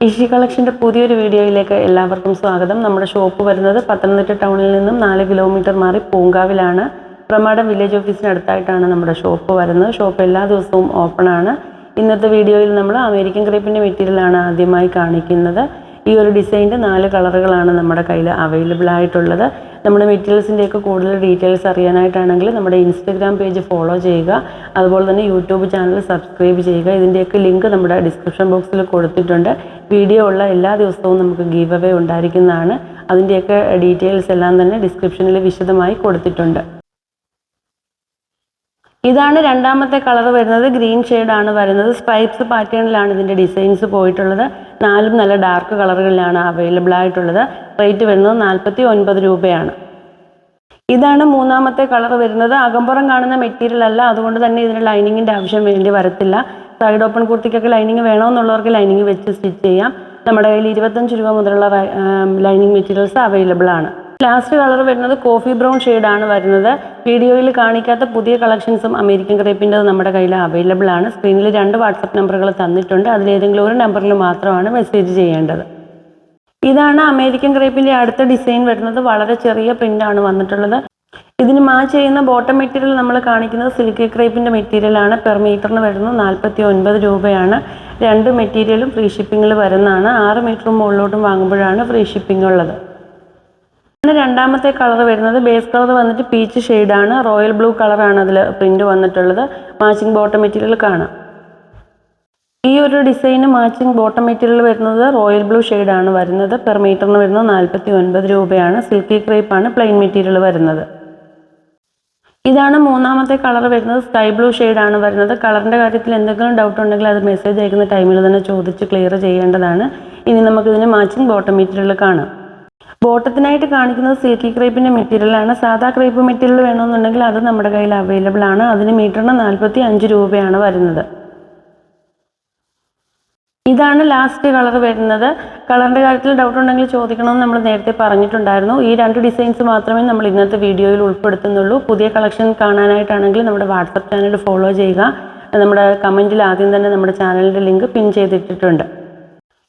Easy കളക്ഷൻ്റെ പുതിയൊരു വീഡിയോയിലേക്ക് എല്ലാവർക്കും സ്വാഗതം. നമ്മുടെ ഷോപ്പ് വരുന്നത് പത്തനംതിട്ട ടൗണിൽ നിന്നും 4 കിലോമീറ്റർ മാറി പൂങ്കാവിലാണ്. പ്രമാടം വില്ലേജ് ഓഫീസിനടുത്തായിട്ടാണ് നമ്മുടെ ഷോപ്പ് വരുന്നത്. ഷോപ്പ് എല്ലാ ദിവസവും ഓപ്പൺ ആണ്. ഇന്നത്തെ വീഡിയോയിൽ നമ്മൾ അമേരിക്കൻ ക്രേപ്പിൻ്റെ മെറ്റീരിയലാണ് ആദ്യമായി കാണിക്കുന്നത്. ഈ ഒരു ഡിസൈൻ്റെ 4 കളറുകളാണ് നമ്മുടെ കയ്യിൽ അവൈലബിൾ ആയിട്ടുള്ളത്. നമ്മുടെ മെറ്റീരിയൽസിൻ്റെയൊക്കെ കൂടുതൽ ഡീറ്റെയിൽസ് അറിയാനായിട്ടാണെങ്കിൽ നമ്മുടെ ഇൻസ്റ്റഗ്രാം പേജ് ഫോളോ ചെയ്യുക. അതുപോലെ തന്നെ യൂട്യൂബ് ചാനൽ സബ്സ്ക്രൈബ് ചെയ്യുക. ഇതിൻ്റെയൊക്കെ ലിങ്ക് നമ്മുടെ ഡിസ്ക്രിപ്ഷൻ ബോക്സിൽ കൊടുത്തിട്ടുണ്ട്. വീഡിയോ ഉള്ള എല്ലാ ദിവസവും നമുക്ക് ഗീവ് അവേ ഉണ്ടായിരിക്കുന്നതാണ്. അതിൻ്റെയൊക്കെ ഡീറ്റെയിൽസ് എല്ലാം തന്നെ ഡിസ്ക്രിപ്ഷനിൽ വിശദമായി കൊടുത്തിട്ടുണ്ട്. ഇതാണ് രണ്ടാമത്തെ കളർ വരുന്നത്. ഗ്രീൻ ഷെയ്ഡാണ് വരുന്നത്. സ്ട്രൈപ്സ് പാറ്റേണിലാണ് ഇതിൻ്റെ ഡിസൈൻസ് പോയിട്ടുള്ളത്. 4 നല്ല ഡാർക്ക് കളറുകളിലാണ് അവൈലബിൾ ആയിട്ടുള്ളത്. റേറ്റ് വരുന്നത് 49 രൂപയാണ്. ഇതാണ് മൂന്നാമത്തെ കളർ വരുന്നത്. അകമ്പുറം കാണുന്ന മെറ്റീരിയൽ അല്ല, അതുകൊണ്ട് തന്നെ ഇതിന് ലൈനിങ്ങിൻ്റെ ആവശ്യം വേണ്ടി വരത്തില്ല. സൈഡ് ഓപ്പൺ കുർത്തിക്കൊക്കെ ലൈനിങ് വേണമെന്നുള്ളവർക്ക് ലൈനിങ് വെച്ച് സ്റ്റിച്ച് ചെയ്യാം. നമ്മുടെ കയ്യിൽ 25 രൂപ മുതലുള്ള ലൈനിങ് മെറ്റീരിയൽസ് അവൈലബിൾ ആണ്. ലാസ്റ്റ് കളർ വരുന്നത് കോഫി ബ്രൗൺ ഷെയ്ഡാണ് വരുന്നത്. വീഡിയോയിൽ കാണിക്കാത്ത പുതിയ കളക്ഷൻസും അമേരിക്കൻ ക്രേപ്പിൻ്റെ നമ്മുടെ കയ്യിൽ അവൈലബിൾ ആണ്. സ്ക്രീനിൽ 2 വാട്സപ്പ് നമ്പറുകൾ തന്നിട്ടുണ്ട്. അതിലേതെങ്കിലും ഒരു നമ്പറിൽ മാത്രമാണ് മെസ്സേജ് ചെയ്യേണ്ടത്. ഇതാണ് അമേരിക്കൻ ക്രേപ്പിൻ്റെ അടുത്ത ഡിസൈൻ വരുന്നത്. വളരെ ചെറിയ പ്രിൻ്റാണ് വന്നിട്ടുള്ളത്. ഇതിന് മാച്ച് ചെയ്യുന്ന ബോട്ടം മെറ്റീരിയൽ നമ്മൾ കാണിക്കുന്നത് സിൽക്കി ക്രേപ്പിൻ്റെ മെറ്റീരിയലാണ്. പെർ മീറ്ററിന് വരുന്നത് 49 രൂപയാണ്. 2 മെറ്റീരിയലും ഫ്രീ ഷിപ്പിങ്ങിൽ വരുന്നതാണ്. 6 മീറ്ററും മുകളിലോട്ടും വാങ്ങുമ്പോഴാണ് ഫ്രീ ഷിപ്പിംഗ് ഉള്ളത്. രണ്ടാമത്തെ കളർ വരുന്നത് ബേസ് കളർ വന്നിട്ട് പീച്ച് ഷെയ്ഡാണ്. റോയൽ ബ്ലൂ കളറാണ് അതിൽ പ്രിന്റ് വന്നിട്ടുള്ളത്. മാച്ചിങ് ബോട്ടം മെറ്റീരിയൽ കാണാം. ഈ ഒരു ഡിസൈന് മാച്ചിങ് ബോട്ടം മെറ്റീരിയൽ വരുന്നത് റോയൽ ബ്ലൂ ഷെയ്ഡാണ് വരുന്നത്. പെർ മീറ്ററിന് വരുന്നത് 49 രൂപയാണ്. സിൽക്കി ക്രേപ്പാണ് പ്ലെയിൻ മെറ്റീരിയൽ വരുന്നത്. ഇതാണ് മൂന്നാമത്തെ കളർ വരുന്നത്. സ്കൈ ബ്ലൂ ഷെയ്ഡാണ് വരുന്നത്. കളറിൻ്റെ കാര്യത്തിൽ എന്തെങ്കിലും ഡൗട്ട് ഉണ്ടെങ്കിൽ അത് മെസ്സേജ് അയക്കുന്ന ടൈമിൽ തന്നെ ചോദിച്ച് ക്ലിയർ ചെയ്യേണ്ടതാണ്. ഇനി നമുക്കിതിന് മാച്ചിങ് ബോട്ടം മെറ്റീരിയൽ കാണാം. ബോട്ടത്തിനായിട്ട് കാണിക്കുന്നത് സിൽക്കി ക്രേപ്പിൻ്റെ മെറ്റീരിയലാണ്. സാധാ ക്രേപ്പ് മെറ്റീരിയൽ വേണമെന്നുണ്ടെങ്കിൽ അത് നമ്മുടെ കയ്യിൽ അവൈലബിൾ ആണ്. അതിന് മീറ്ററിന് 45 രൂപയാണ് വരുന്നത്. ഇതാണ് ലാസ്റ്റ് കളർ വരുന്നത്. കളറിൻ്റെ കാര്യത്തിൽ ഡൗട്ട് ഉണ്ടെങ്കിൽ ചോദിക്കണമെന്ന് നമ്മൾ നേരത്തെ പറഞ്ഞിട്ടുണ്ടായിരുന്നു. ഈ 2 ഡിസൈൻസ് മാത്രമേ നമ്മൾ ഇന്നത്തെ വീഡിയോയിൽ ഉൾപ്പെടുത്തുന്നുള്ളൂ. പുതിയ കളക്ഷൻ കാണാനായിട്ടാണെങ്കിൽ നമ്മുടെ വാട്സപ്പ് ചാനൽ ഫോളോ ചെയ്യുക. നമ്മുടെ കമൻറ്റിൽ ആദ്യം തന്നെ നമ്മുടെ ചാനലിൻ്റെ ലിങ്ക് പിൻ ചെയ്തിട്ടിട്ടുണ്ട്.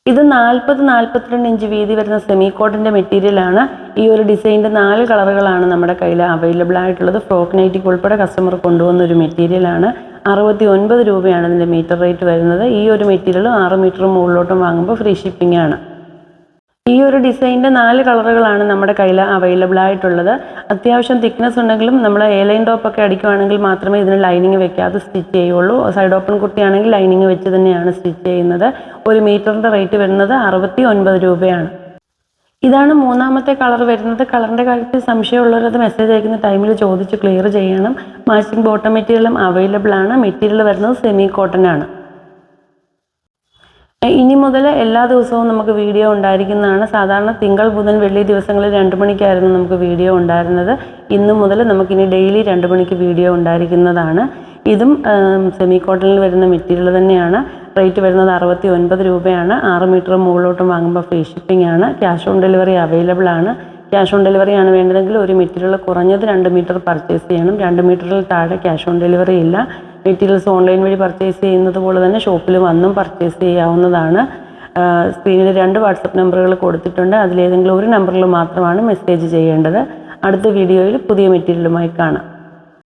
ഇത് 40-42 ഇഞ്ച് വീതി വരുന്ന സെമി കോട്ടൻ്റെ മെറ്റീരിയലാണ്. ഈ ഒരു ഡിസൈൻ്റെ 4 കളറുകളാണ് നമ്മുടെ കയ്യിൽ അവൈലബിൾ ആയിട്ടുള്ളത്. ഫ്രോക്ക് നൈറ്റിക്ക് ഉൾപ്പെടെ കസ്റ്റമർ കൊണ്ടുവന്ന ഒരു മെറ്റീരിയലാണ്. 69 രൂപയാണ് ഇതിൻ്റെ മീറ്റർ റേറ്റ് വരുന്നത്. ഈ ഒരു മെറ്റീരിയൽ 6 മീറ്റർ മുകളിലോട്ടും വാങ്ങുമ്പോൾ ഫ്രീ ഷിപ്പിംഗ് ആണ്. ഈ ഒരു ഡിസൈൻ്റെ 4 കളറുകളാണ് നമ്മുടെ കയ്യിൽ അവൈലബിൾ ആയിട്ടുള്ളത്. അത്യാവശ്യം തിക്നെസ് ഉണ്ടെങ്കിലും നമ്മൾ എയർലൈൻ ടോപ്പൊക്കെ അടിക്കുകയാണെങ്കിൽ മാത്രമേ ഇതിന് ലൈനിങ് വെക്കാതെ സ്റ്റിച്ച് ചെയ്യുള്ളൂ. സൈഡ് ഓപ്പൺ കുർത്തിയാണെങ്കിൽ ലൈനിങ് വെച്ച് തന്നെയാണ് സ്റ്റിച്ച് ചെയ്യുന്നത്. ഒരു മീറ്ററിൻ്റെ റേറ്റ് വരുന്നത് 69 രൂപയാണ്. ഇതാണ് മൂന്നാമത്തെ കളർ വരുന്നത്. കളറിൻ്റെ കാര്യത്തിൽ സംശയമുള്ളവരത് മെസ്സേജ് അയക്കുന്ന ടൈമിൽ ചോദിച്ച് ക്ലിയർ ചെയ്യണം. മാച്ചിങ് ബോട്ടം മെറ്റീരിയലും അവൈലബിൾ ആണ്. മെറ്റീരിയൽ വരുന്നത് സെമി കോട്ടൺ ആണ്. ഇനി മുതൽ എല്ലാ ദിവസവും നമുക്ക് വീഡിയോ ഉണ്ടായിരിക്കുന്നതാണ്. സാധാരണ തിങ്കൾ ബുധൻ വെള്ളി ദിവസങ്ങളിൽ 2 മണിക്കായിരുന്നു നമുക്ക് വീഡിയോ ഉണ്ടായിരുന്നത്. ഇന്നു മുതൽ നമുക്കിനി ഡെയിലി 2 മണിക്ക് വീഡിയോ ഉണ്ടായിരിക്കുന്നതാണ്. ഇതും സെമി കോട്ടണിൽ വരുന്ന മെറ്റീരിയൽ തന്നെയാണ്. റേറ്റ് വരുന്നത് 69 രൂപയാണ്. 6 മീറ്റർ മുകളിലോട്ടും വാങ്ങുമ്പോൾ ഫ്രീ ഷിപ്പിംഗ് ആണ്. ക്യാഷ് ഓൺ ഡെലിവറി അവൈലബിൾ ആണ്. ക്യാഷ് ഓൺ ഡെലിവറി ആണ് വേണ്ടതെങ്കിൽ ഒരു മെറ്റീരിയൽ കുറഞ്ഞത് 2 മീറ്റർ പർച്ചേസ് ചെയ്യണം. 2 മീറ്ററിൽ താഴെ ക്യാഷ് ഓൺ ഡെലിവറി ഇല്ല. മെറ്റീരിയൽസ് ഓൺലൈൻ വഴി പർച്ചേസ് ചെയ്യുന്നത് പോലെ തന്നെ ഷോപ്പിൽ വന്നും പർച്ചേസ് ചെയ്യാവുന്നതാണ്. സ്ക്രീനിൽ 2 വാട്സപ്പ് നമ്പറുകൾ കൊടുത്തിട്ടുണ്ട്. അതിലേതെങ്കിലും ഒരു നമ്പറിൽ മാത്രമാണ് മെസ്സേജ് ചെയ്യേണ്ടത്. അടുത്ത വീഡിയോയിൽ പുതിയ മെറ്റീരിയലുമായി കാണാം.